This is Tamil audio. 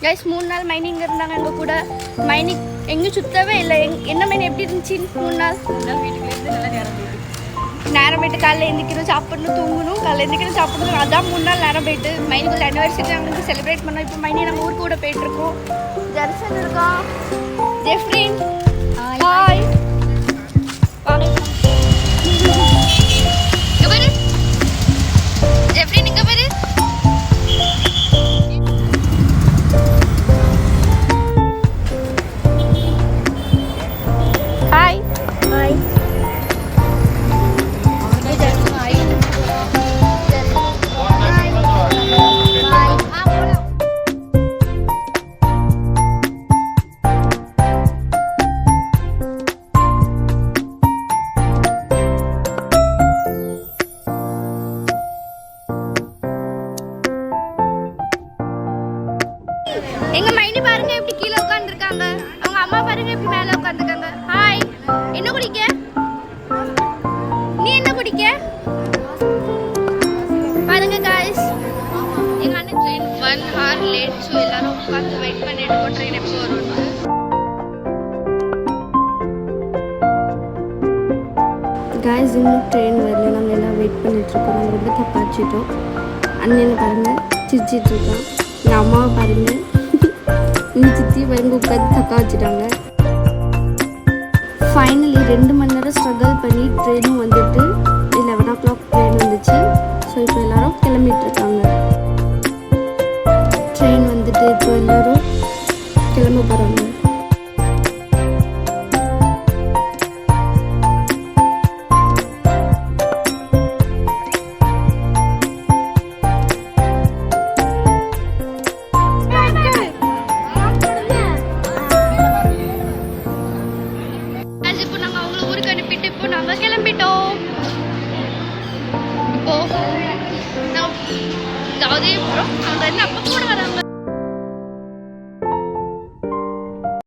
கைஸ் 3 நாள் மைனி இங்கே இருந்தாங்க எங்கள் கூட. மைனி எங்கேயும் சுத்தவே இல்லை. என்ன மைனி எப்படி இருந்துச்சு 3 நாள்? வீட்டுக்கு நல்லா நேரம் போயிட்டு நேரம் போயிட்டு காலையில் எந்திக்கணும், சாப்பிடணும், தூங்கணும், காலையில் எந்திக்கணும், சாப்பிடணும். அதான் 3 நாள் நேரம் போயிட்டு மைனிக்குள்ள ஆனிவர்சரி நாங்கள் செலிப்ரேட் பண்ணோம். இப்போ மைனி நம்ம ஊருக்கு கூட போயிட்டுருக்கோம். ஜெர்சன் இருக்கான், ஜெஃப்ரின் ஹாய் ஜெஃப்ரின் இங்கே பாரு. ஹாய் ஹாய் எங்க மைனி பாருங்க எப்படி கீழே உட்கார்ந்துருக்காங்க. அவங்க அம்மா பாருங்க எப்படி மேலே உட்கார்ந்துருக்காங்க. ஹாய் என்ன குடிக்க? நீ என்ன குடிக்க? பாருங்க गाइस எங்க அண்ணன் ட்ரெயின் 1 hour லேட். ஸோ எல்லாரும் உட்காந்து வெயிட் பண்ணிட்டு இருக்கோம் ட்ரெயின் எப்போ வரும்னு. गाइस இன்னும் ட்ரெயின் வரல. நாங்கள் எல்லாம் வெயிட் பண்ணிட்டு இருக்கோம். நாங்கள் ரொம்ப தப்பாச்சிட்டோம். அண்ணனை பாருங்க சிரிச்சிட்டு இருக்கான். எங்கள் அம்மாவை பாருங்க இன்னும் சித்தி பாருங்க உட்காந்து தக்கா வச்சுட்டாங்க. ஃபைனலி 2 மணி நேரம் ஸ்ட்ரகிள் பண்ணி ட்ரெயினும் வந்துட்டு 11 o'clock ட்ரெயின் வந்துச்சு. ஸோ இப்போ எல்லாரும் கிளம்பிட்டு இருக்காங்க. ட்ரெயின் வந்துட்டு இப்போ எல்லாரும் கிளம்ப போகிறாங்க. நாங்கள் கிளம்பிட்டோம். இப்போ அங்கே அப்பா கூட வராங்க.